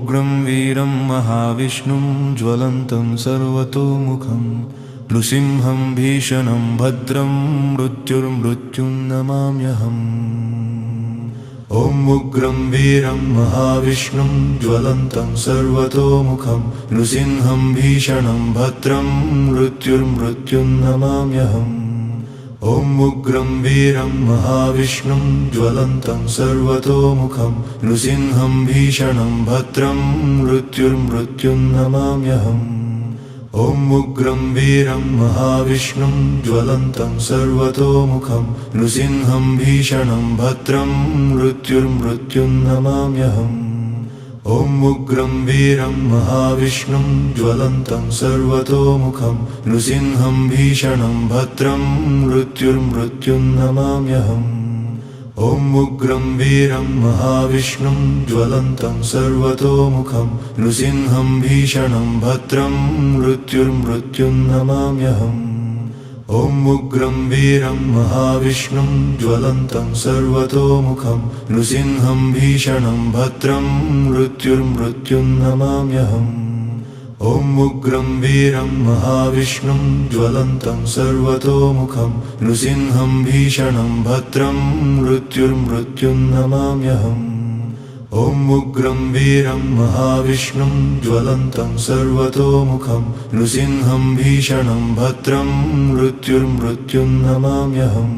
उग्रं वीरं महाविष्णुं ज्वलन्तं सर्वतोमुखं नृसिंहं भीषणं भद्रं मृत्युर्मृत्युं नमाम्यहम्। ॐ उग्रं वीरं महाविष्णुं ज्वलन्तं सर्वतोमुखं नृसिंहं भीषणं भद्रं मृत्युर्मृत्युं नमाम्यहम्। ॐ उग्रं वीरं महाविष्णुं ज्वलन्तं सर्वतोमुखं नृसिंहं भीषणं भद्रं मृत्युर्मृत्युं नमाम्यहम्। ॐ उग्रं वीरं महाविष्णुं ज्वलन्तं सर्वतोमुखं नृसिंहं भीषणं भद्रं मृत्युर्मृत्युं नमाम्यहम्। ॐ उग्रं वीरं महाविष्णुं ज्वलन्तं सर्वतोमुखं नृसिंहं भीषणं भद्रं मृत्युर्मृत्युं नमाम्यहम्। ॐ उग्रं वीरं महाविष्णुं ज्वलन्तं सर्वतोमुखं नृसिंहं भीषणं भद्रं मृत्युर्मृत्युं नमाम्यहम्। ॐ उग्रं वीरं महाविष्णुं ज्वलन्तं सर्वतोमुखं नृसिंहं भीषणं भद्रं मृत्युर्मृत्युं नमाम्यहम्। ॐ उग्रं वीरं महाविष्णुं ज्वलन्तं सर्वतोमुखं नृसिंहं भीषणं भद्रं मृत्युर्मृत्युं नमाम्यहम्। ॐ उग्रं वीरं महाविष्णुं ज्वलन्तं सर्वतोमुखं नृसिंहं भीषणं भद्रं मृत्युर्मृत्युं नमाम्यहम्।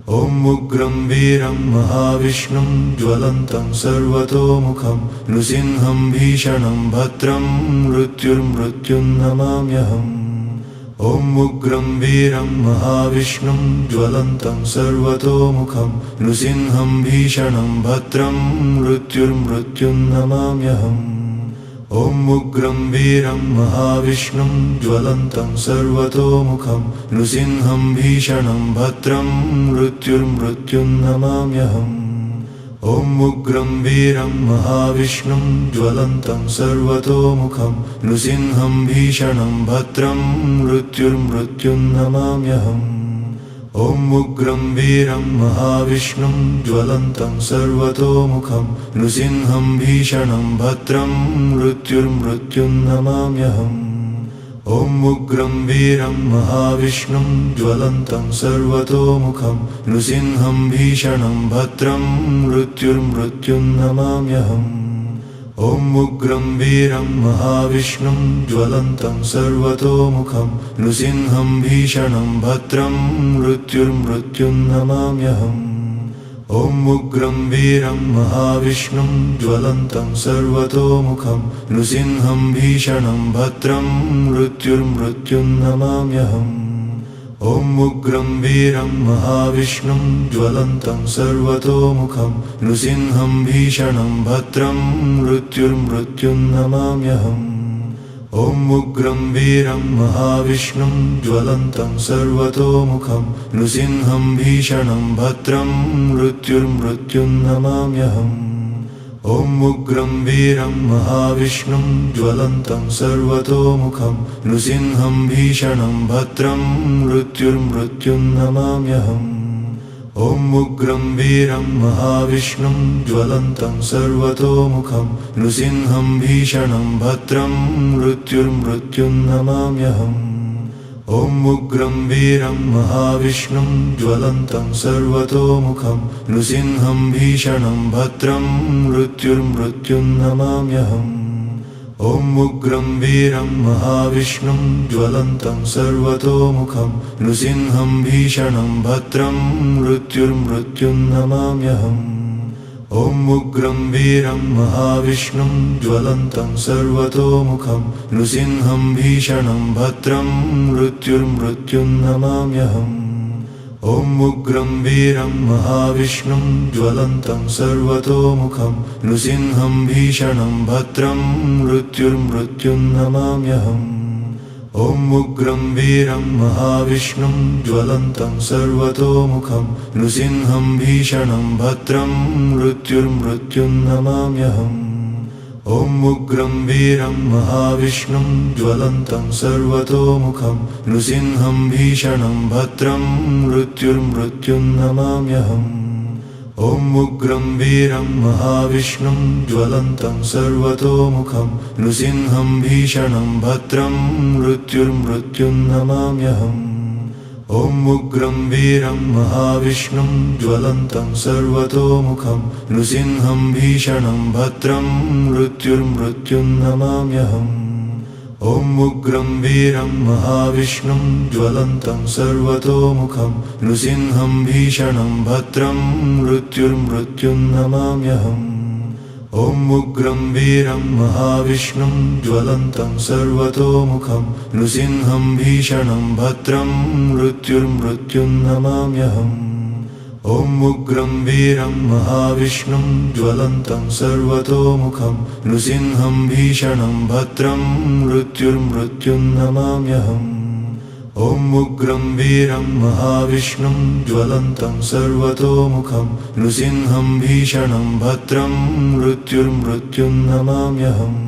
ॐ उग्रं वीरं महाविष्णुं ज्वलन्तं सर्वतोमुखं नृसिंहं भीषणं भद्रं मृत्युर्मृत्युं नमाम्यहम्। ॐ उग्रं वीरं महाविष्णुं ज्वलन्तं सर्वतोमुखं नृसिंहं भीषणं भद्रं मृत्युर्मृत्युं नमाम्यहम्। ॐ उग्रं वीरं महाविष्णुं ज्वलन्तं सर्वतोमुखं नृसिंहं भीषणं भद्रं मृत्युर्मृत्युं नमाम्यहम्। ॐ उग्रं वीरं महाविष्णुं ज्वलन्तं सर्वतोमुखं नृसिंहं भीषणं भद्रं मृत्युर्मृत्युं नमाम्यहम्। ॐ उग्रं वीरं महाविष्णुं ज्वलन्तं सर्वतोमुखं नृसिंहं भीषणं भद्रं मृत्युर्मृत्युं नमाम्यहम्। ॐ उग्रं वीरं महाविष्णुं ज्वलन्तं सर्वतोमुखं नृसिंहं भीषणं भद्रं मृत्युर्मृत्युं नमाम्यहम्। ॐ उग्रं वीरं महाविष्णुं ज्वलन्तं सर्वतोमुखं नृसिंहं भीषणं भद्रं मृत्युर्मृत्युं नमाम्यहम्। ॐ उग्रं वीरं महाविष्णुं ज्वलन्तं सर्वतोमुखं नृसिंहं भीषणं भद्रं मृत्युर्मृत्युं नमाम्यहम्। ॐ उग्रं वीरं महाविष्णुं ज्वलन्तं सर्वतोमुखं नृसिंहं भीषणं भद्रं मृत्युर्मृत्युं नमाम्यहम्। ॐ उग्रं वीरं महाविष्णुं ज्वलन्तं सर्वतोमुखं नृसिंहं भीषणं भद्रं मृत्युर्मृत्युं नमाम्यहम्। ॐ उग्रं वीरं महाविष्णुं ज्वलन्तं सर्वतोमुखं नृसिंहं भीषणं भद्रं मृत्युर्मृत्युं नमाम्यहम्। ॐ उग्रं वीरं महाविष्णुं ज्वलन्तं सर्वतोमुखं नृसिंहं भीषणं भद्रं मृत्युर्मृत्युं नमाम्यहम्। ॐ उग्रं वीरं महाविष्णुं ज्वलन्तं सर्वतोमुखं नृसिंहं भीषणं भद्रं मृत्युर्मृत्युं नमाम्यहम्। ॐ उग्रं वीरं महाविष्णुं ज्वलन्तं सर्वतोमुखं नृसिंहं भीषणं भद्रं मृत्युर्मृत्युं नमाम्यहम्। ॐ उग्रं वीरं महाविष्णुं ज्वलन्तं सर्वतोमुखं नृसिंहं भीषणं भद्रं मृत्युर्मृत्युं नमाम्यहम्। ॐ उग्रं वीरं महाविष्णुं ज्वलन्तं सर्वतोमुखं नृसिंहं भीषणं भद्रं मृत्युर्मृत्युं नमाम्यहम्। ॐ उग्रं वीरं महाविष्णुं ज्वलन्तं सर्वतोमुखं नृसिंहं भीषणं भद्रं मृत्युर्मृत्युं नमाम्यहम्। ॐ उग्रं वीरं महाविष्णुं ज्वलन्तं सर्वतोमुखं नृसिंहं भीषणं भद्रं मृत्युर्मृत्युं नमाम्यहम्। ॐ उग्रं वीरं महाविष्णुं ज्वलन्तं सर्वतोमुखं नृसिंहं भीषणं भद्रं मृत्युर्मृत्युन्नमाम्यहम् ॐ उग्रं वीरं महाविष्णुं ज्वलन्तं सर्वतोमुखं नृसिंहं भीषणं भद्रं मृत्युर्मृत्युन्नमाम्यहम् ॐ उग्रं वीरं महाविष्णुं ज्वलन्तं सर्वतोमुखं नृसिंहं भीषणं भद्रं मृत्युर्मृत्युन्नमाम्यहम् ॐ उग्रं वीरं महाविष्णुं ज्वलन्तं सर्वतोमुखं नृसिंहं भीषणं भद्रं मृत्युर्मृत्युन्नमाम्यहम् ॐ उग्रं वीरं महाविष्णुं ज्वलन्तं सर्वतोमुखं नृसिंहं भीषणं भद्रं मृत्युर्मृत्युन्नमाम्यहम् ॐ उग्रं वीरं महाविष्णुं ज्वलन्तं सर्वतोमुखं नृसिंहं भीषणं भद्रं मृत्युर्मृत्युन्नमाम्यहम्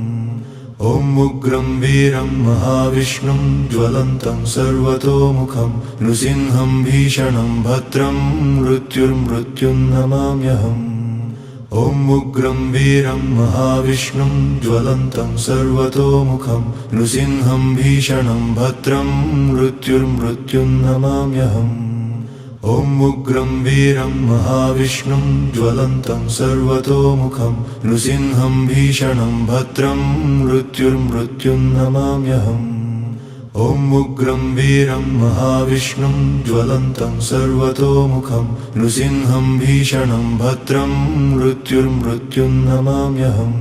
ॐ उग्रं वीरं महाविष्णुं ज्वलन्तं सर्वतोमुखं नृसिंहं भीषणं भद्रं मृत्युर्मृत्युन्नमाम्यहम् ॐ उग्रं वीरं महाविष्णुं ज्वलन्तं सर्वतोमुखं नृसिंहं भीषणं भद्रं मृत्युर्मृत्युन्नमाम्यहम् ॐ उग्रं वीरं महाविष्णुं ज्वलन्तं सर्वतोमुखं नृसिंहं भीषणं भद्रं मृत्युर्मृत्युन्नमाम्यहम् ॐ उग्रं वीरं महाविष्णुं ज्वलन्तं सर्वतोमुखं नृसिंहं भीषणं भद्रं मृत्युर्मृत्युन्नमाम्यहम्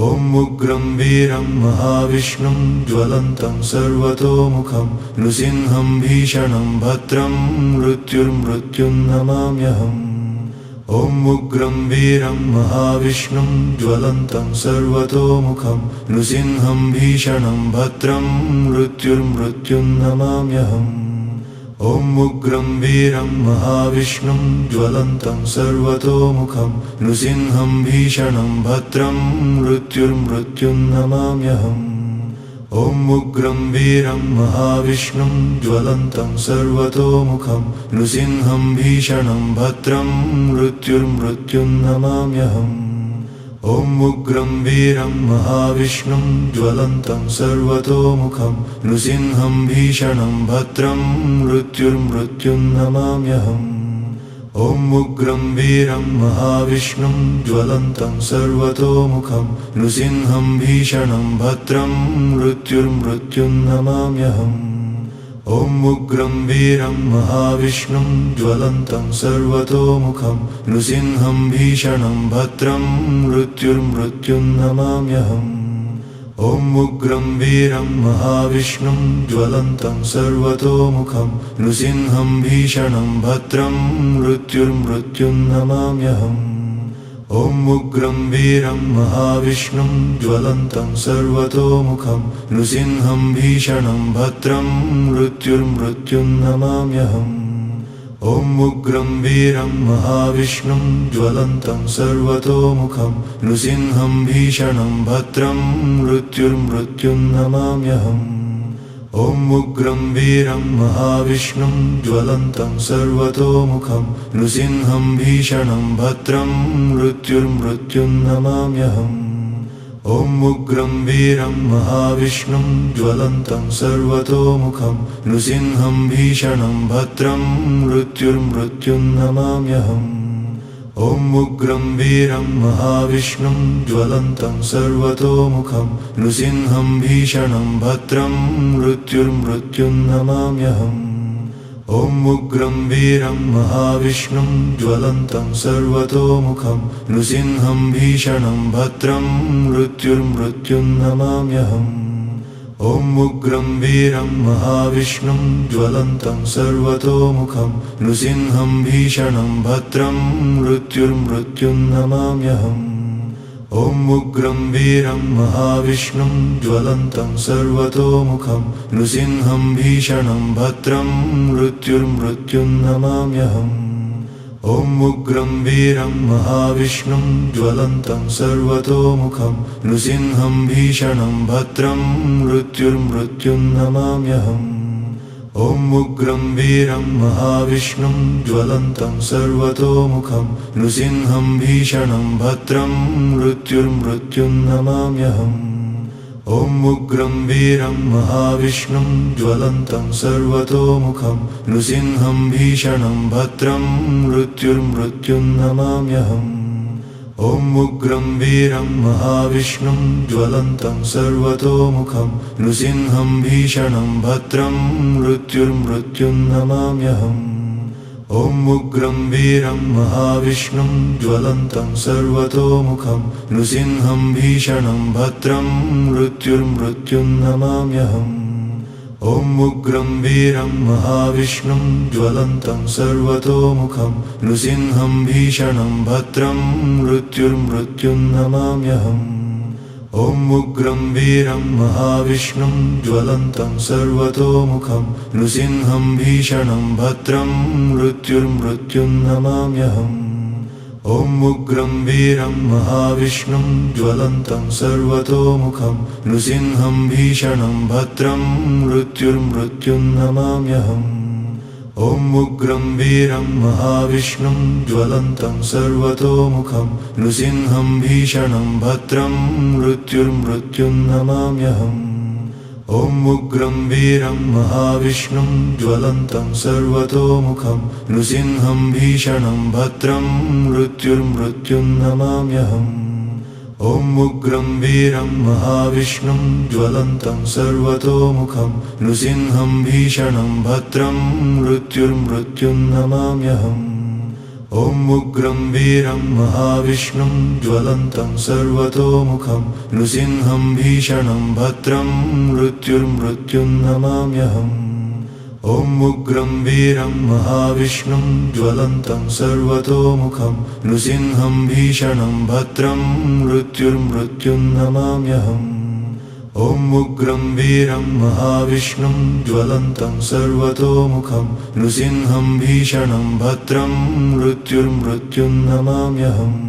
ॐ उग्रं वीरं महाविष्णुं ज्वलन्तं सर्वतोमुखं नृसिंहं भीषणं भद्रं मृत्युर्मृत्युन्नमाम्यहम् ॐ उग्रं वीरं महाविष्णुं ज्वलन्तं सर्वतोमुखं नृसिंहं भीषणं भद्रं मृत्युर्मृत्युन्नमाम्यहम् ॐ उग्रं वीरं महाविष्णुं ज्वलन्तं सर्वतोमुखं नृसिंहं भीषणं भद्रं मृत्युर्मृत्युन्नमाम्यहम् ॐ उग्रं वीरं महाविष्णुं ज्वलन्तं सर्वतोमुखं नृसिंहं भीषणं भद्रं मृत्युर्मृत्युन्नमाम्यहम् ॐ उग्रं वीरं महाविष्णुं ज्वलन्तं सर्वतोमुखं नृसिंहं भीषणं भद्रं मृत्युर्मृत्युन्नमाम्यहम् ॐ उग्रं वीरं महाविष्णुं ज्वलन्तं सर्वतोमुखं नृसिंहं भीषणं भद्रं मृत्युर्मृत्युन्नमाम्यहम् ॐ उग्रं वीरं महाविष्णुं ज्वलन्तं सर्वतोमुखं नृसिंहं भीषणं भद्रं मृत्युर्मृत्युन्नमाम्यहम् ॐ उग्रं वीरं महाविष्णुं ज्वलन्तं सर्वतोमुखं नृसिंहं भीषणं भद्रं मृत्युर्मृत्युन्नमाम्यहम् ॐ उग्रं वीरं महाविष्णुं ज्वलन्तं सर्वतोमुखं नृसिंहं भीषणं भद्रं मृत्युर्मृत्युन्नमाम्यहम् ॐ उग्रं वीरं महाविष्णुं ज्वलन्तं सर्वतोमुखं नृसिंहं भीषणं भद्रं मृत्युर्मृत्युन्नमाम्यहम् ॐ उग्रं वीरं महाविष्णुं ज्वलन्तं सर्वतोमुखं नृसिंहं भीषणं भद्रं मृत्युर्मृत्युन्नमाम्यहम् ॐ उग्रं वीरं महाविष्णुं ज्वलन्तं सर्वतोमुखं नृसिंहं भीषणं भद्रं मृत्युर्मृत्युन्नमाम्यहम् ॐ उग्रं वीरं महाविष्णुं ज्वलन्तं सर्वतोमुखं नृसिंहं भीषणं भद्रं मृत्युर्मृत्युन्नमाम्यहम् ॐ उग्रं वीरं महाविष्णुं ज्वलन्तं सर्वतोमुखं नृसिंहं भीषणं भद्रं मृत्युर्मृत्युन्नमाम्यहम् ॐ उग्रं वीरं महाविष्णुं ज्वलन्तं सर्वतोमुखं नृसिंहं भीषणं भद्रं मृत्युर्मृत्युन्नमाम्यहम् ॐ उग्रं वीरं महाविष्णुं ज्वलन्तं सर्वतोमुखं नृसिंहं भीषणं भद्रं मृत्युर्मृत्युन्नमाम्यहम् ॐ उग्रं वीरं महाविष्णुं ज्वलन्तं सर्वतोमुखं नृसिंहं भीषणं भद्रं मृत्युर्मृत्युन्नमाम्यहम् ॐ उग्रं वीरं महाविष्णुं ज्वलन्तं सर्वतोमुखं नृसिंहं भीषणं भद्रं मृत्युर्मृत्युं नमाम्यहम् ॐ उग्रं वीरं महाविष्णुं ज्वलन्तं सर्वतोमुखं नृसिंहं भीषणं भद्रं मृत्युर्मृत्युं नमाम्यहम् ॐ उग्रं वीरं महाविष्णुं ज्वलन्तं सर्वतोमुखं नृसिंहं भीषणं भद्रं मृत्युर्मृत्युं नमाम्यहम् ॐ उग्रं वीरं महाविष्णुं ज्वलन्तं सर्वतोमुखं नृसिंहं भीषणं भद्रं मृत्युर्मृत्युं नमाम्यहम् ॐ उग्रं वीरं महाविष्णुं ज्वलन्तं सर्वतोमुखं नृसिंहं भीषणं भद्रं मृत्युर्मृत्युं नमाम्यहम् ॐ उग्रं वीरं महाविष्णुं ज्वलन्तं सर्वतोमुखं नृसिंहं भीषणं भद्रं मृत्युर्मृत्युं नमाम्यहम् ॐ उग्रं वीरं महाविष्णुं ज्वलन्तं सर्वतोमुखं नृसिंहं भीषणं भद्रं मृत्युर्मृत्युं नमाम्यहम् ॐ उग्रं वीरं महाविष्णुं ज्वलन्तं सर्वतोमुखं नृसिंहं भीषणं भद्रं मृत्युर्मृत्युं नमाम्यहम् ॐ उग्रं वीरं महाविष्णुं ज्वलन्तं सर्वतोमुखं नृसिंहं भीषणं भद्रं मृत्युर्मृत्युं नमाम्यहम् ॐ उग्रं वीरं महाविष्णुं ज्वलन्तं सर्वतोमुखं नृसिंहं भीषणं भद्रं मृत्युर्मृत्युं नमाम्यहम् ॐ उग्रं वीरं महाविष्णुं ज्वलन्तं सर्वतोमुखं नृसिंहं भीषणं भद्रं मृत्युर्मृत्युं नमाम्यहम् ॐ उग्रं वीरं महाविष्णुं ज्वलन्तं सर्वतोमुखं नृसिंहं भीषणं भद्रं मृत्युर्मृत्युं नमाम्यहम् ॐ उग्रं वीरं महाविष्णुं ज्वलन्तं सर्वतोमुखं नृसिंहं भीषणं भद्रं मृत्युर्मृत्युं नमाम्यहम्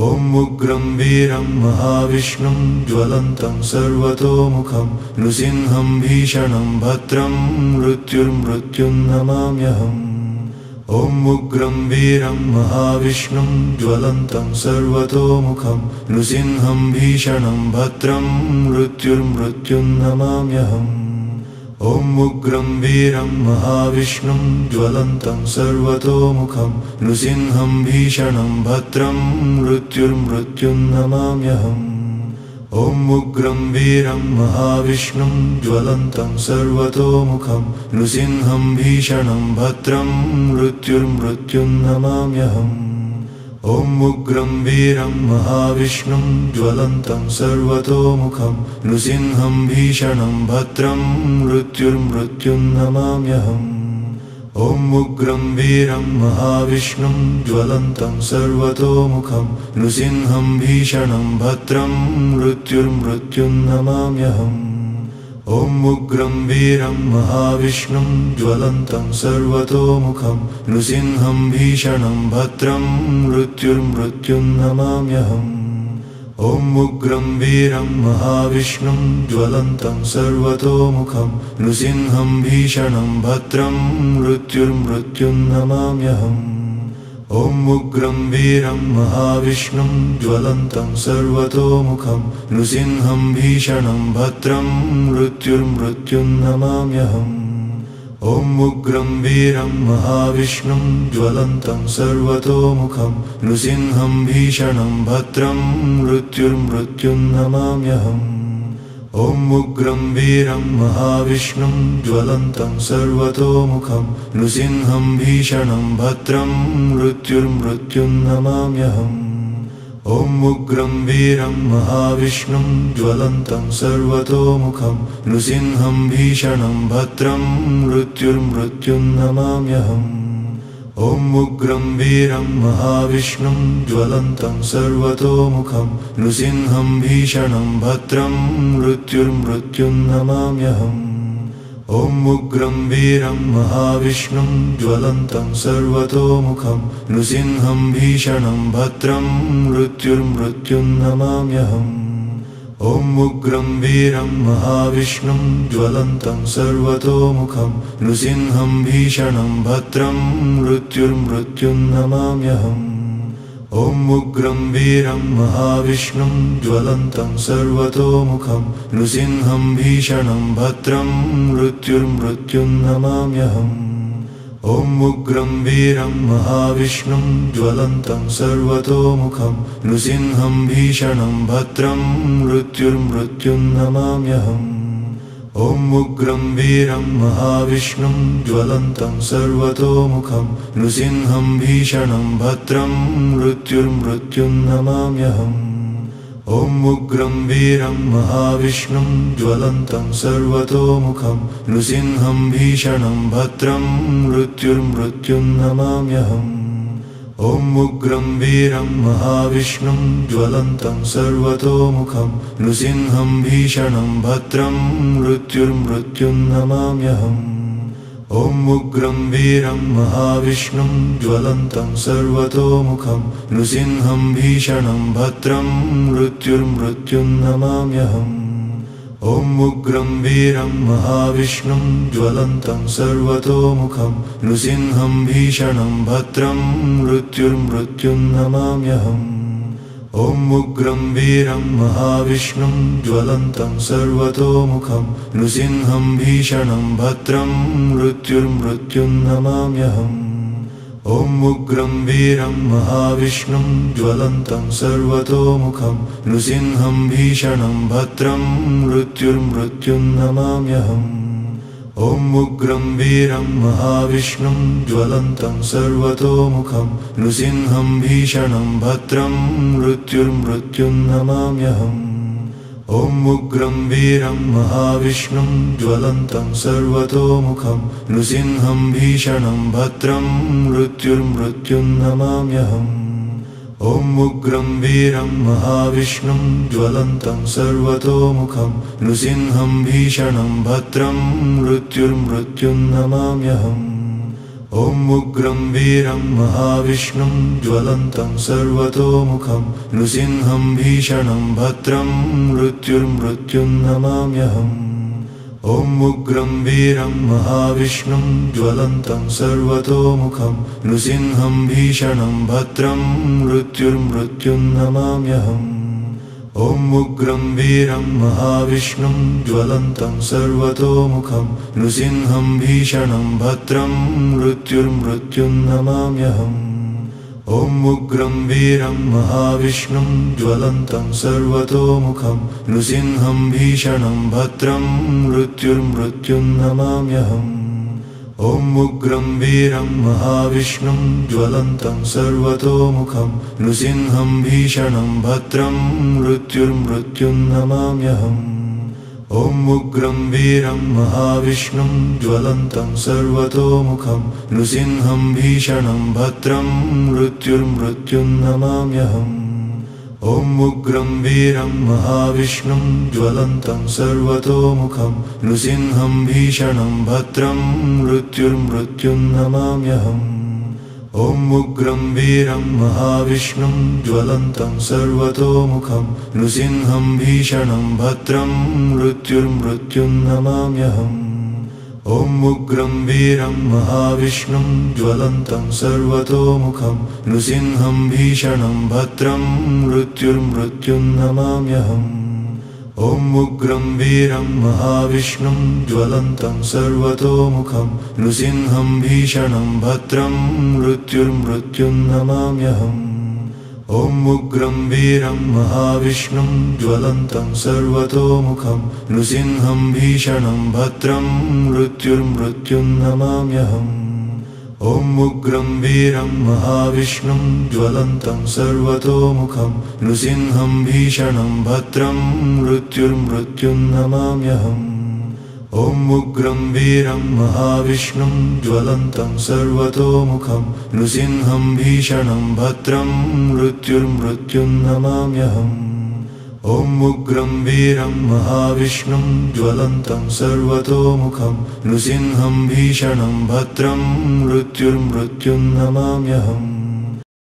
ॐ उग्रं वीरं महाविष्णुं ज्वलन्तं सर्वतोमुखं नृसिंहं भीषणं भद्रं मृत्युर्मृत्युं नमाम्यहम् ॐ उग्रं वीरं महाविष्णुं ज्वलन्तं सर्वतोमुखं नृसिंहं भीषणं भद्रं मृत्युर्मृत्युं नमाम्यहम् ॐ उग्रं वीरं महाविष्णुं ज्वलन्तं सर्वतोमुखं नृसिंहं भीषणं भद्रं मृत्युर्मृत्युं नमाम्यहम् ॐ उग्रं वीरं महाविष्णुं ज्वलन्तं सर्वतोमुखं नृसिंहं भीषणं भद्रं मृत्युर्मृत्युं नमाम्यहम् ॐ उग्रं वीरं महाविष्णुं ज्वलन्तं सर्वतोमुखं नृसिंहं भीषणं भद्रं मृत्युर्मृत्युं नमाम्यहम् ॐ उग्रं वीरं महाविष्णुं ज्वलन्तं सर्वतोमुखं नृसिंहं भीषणं भद्रं मृत्युर्मृत्युं नमाम्यहम् ॐ उग्रं वीरं महाविष्णुं ज्वलन्तं सर्वतोमुखं नृसिंहं भीषणं भद्रं मृत्युर्मृत्युं नमाम्यहम् ॐ उग्रं वीरं महाविष्णुं ज्वलन्तं सर्वतोमुखं नृसिंहं भीषणं भद्रं मृत्युर्मृत्युं नमाम्यहम् ॐ उग्रं वीरं महाविष्णुं ज्वलन्तं सर्वतोमुखं नृसिंहं भीषणं भद्रं मृत्युर्मृत्युं नमाम्यहम् ॐ उग्रं वीरं महाविष्णुं ज्वलन्तं सर्वतोमुखं नृसिंहं भीषणं भद्रं मृत्युर्मृत्युं नमाम्यहम् ॐ उग्रं वीरं महाविष्णुं ज्वलन्तं सर्वतोमुखं नृसिंहं भीषणं भद्रं मृत्युर्मृत्युं नमाम्यहम् ॐ उग्रं वीरं महाविष्णुं ज्वलन्तं सर्वतोमुखं नृसिंहं भीषणं भद्रं मृत्युर्मृत्युं नमाम्यहम् ॐ उग्रं वीरं महाविष्णुं ज्वलन्तं सर्वतोमुखं नृसिंहं भीषणं भद्रं मृत्युर्मृत्युं नमाम्यहम् ॐ उग्रं वीरं महाविष्णुं ज्वलन्तं सर्वतोमुखं नृसिंहं भीषणं भद्रं मृत्युर्मृत्युं नमाम्यहम् ॐ उग्रं वीरं महाविष्णुं ज्वलन्तं सर्वतोमुखं नृसिंहं भीषणं भद्रं मृत्युर्मृत्युन्नमाम्यहम् ॐ उग्रं वीरं महाविष्णुं ज्वलन्तं सर्वतोमुखं नृसिंहं भीषणं भद्रं मृत्युर्मृत्युन्नमाम्यहम् ॐ उग्रं वीरं महाविष्णुं ज्वलन्तं सर्वतोमुखं नृसिंहं भीषणं भद्रं मृत्युर्मृत्युन्नमाम्यहम् ॐ उग्रं वीरं महाविष्णुं ज्वलन्तं सर्वतोमुखं नृसिंहं भीषणं भद्रं मृत्युर्मृत्युन्नमाम्यहम् ॐ उग्रं वीरं महाविष्णुं ज्वलन्तं सर्वतोमुखं नृसिंहं भीषणं भद्रं मृत्युर्मृत्युन्नमाम्यहम् ॐ उग्रं वीरं महाविष्णुं ज्वलन्तं सर्वतोमुखं नृसिंहं भीषणं भद्रं मृत्युर्मृत्युन्नमाम्यहम् ॐ उग्रं वीरं महाविष्णुं ज्वलन्तं सर्वतोमुखं नृसिंहं भीषणं भद्रं मृत्युर्मृत्युन्नमाम्यहम् ॐ उग्रं वीरं महाविष्णुं ज्वलन्तं सर्वतोमुखं नृसिंहं भीषणं भद्रं मृत्युर्मृत्युन्नमाम्यहम् ॐ उग्रं वीरं महाविष्णुं ज्वलन्तं सर्वतोमुखं नृसिंहं भीषणं भद्रं मृत्युर्मृत्युन्नमाम्यहम् ॐ उग्रं वीरं महाविष्णुं ज्वलन्तं सर्वतोमुखं नृसिंहं भीषणं भद्रं मृत्युर्मृत्युन्नमाम्यहम् ॐ उग्रं वीरं महाविष्णुं ज्वलन्तं सर्वतोमुखं नृसिंहं भीषणं भद्रं मृत्युर्मृत्युन्नमाम्यहम् ॐ उग्रं वीरं महाविष्णुं ज्वलन्तं सर्वतोमुखं नृसिंहं भीषणं भद्रं मृत्युर्मृत्युन्नमाम्यहम् ॐ उग्रं वीरं महाविष्णुं ज्वलन्तं सर्वतोमुखं नृसिंहं भीषणं भद्रं मृत्युर्मृत्युन्नमाम्यहम् ॐ उग्रं वीरं महाविष्णुं ज्वलन्तं सर्वतोमुखं नृसिंहं भीषणं भद्रं मृत्युर्मृत्युन्नमाम्यहम् ॐ उग्रं वीरं महाविष्णुं ज्वलन्तं सर्वतोमुखं नृसिंहं भीषणं भद्रं मृत्युर्मृत्युन्नमाम्यहम् ॐ उग्रं वीरं महाविष्णुं ज्वलन्तं सर्वतोमुखं नृसिंहं भीषणं भद्रं मृत्युर्मृत्युन्नमाम्यहम् ॐ उग्रं वीरं महाविष्णुं ज्वलन्तं सर्वतोमुखं नृसिंहं भीषणं भद्रं मृत्युर्मृत्युन्नमाम्यहम् ॐ उग्रं वीरं महाविष्णुं ज्वलन्तं सर्वतोमुखं नृसिंहं भीषणं भद्रं मृत्युर्मृत्युन्नमाम्यहम् ॐ उग्रं वीरं महाविष्णुं ज्वलन्तं सर्वतोमुखं नृसिंहं भीषणं भद्रं मृत्युर्मृत्युन्नमाम्यहम् ॐ उग्रं वीरं महाविष्णुं ज्वलन्तं सर्वतोमुखं नृसिंहं भीषणं भद्रं मृत्युर्मृत्युन्नमाम्यहम् ॐ उग्रं वीरं महाविष्णुं ज्वलन्तं सर्वतोमुखं नृसिंहं भीषणं भद्रं मृत्युर्मृत्युन्नमाम्यहम् ॐ उग्रं वीरं महाविष्णुं ज्वलन्तं सर्वतोमुखं नृसिंहं भीषणं भद्रं मृत्युर्मृत्युन्नमाम्यहम् ॐ उग्रं वीरं महाविष्णुं ज्वलन्तं सर्वतोमुखं नृसिंहं भीषणं भद्रं मृत्युर्मृत्युन्नमाम्यहम् ॐ उग्रं वीरं महाविष्णुं ज्वलन्तं सर्वतोमुखं नृसिंहं भीषणं भद्रं मृत्युर्मृत्युन्नमाम्यहम् ॐ उग्रं वीरं महाविष्णुं ज्वलन्तं सर्वतोमुखं नृसिंहं भीषणं भद्रं मृत्युर्मृत्युन्नमाम्यहम् ॐ उग्रं वीरं महाविष्णुं ज्वलन्तं सर्वतोमुखं नृसिंहं भीषणं भद्रं मृत्युर्मृत्युन्नमाम्यहम् ॐ उग्रं वीरं महाविष्णुं ज्वलन्तं सर्वतोमुखं नृसिंहं भीषणं भद्रं मृत्युर्मृत्युन्नमाम्यहम्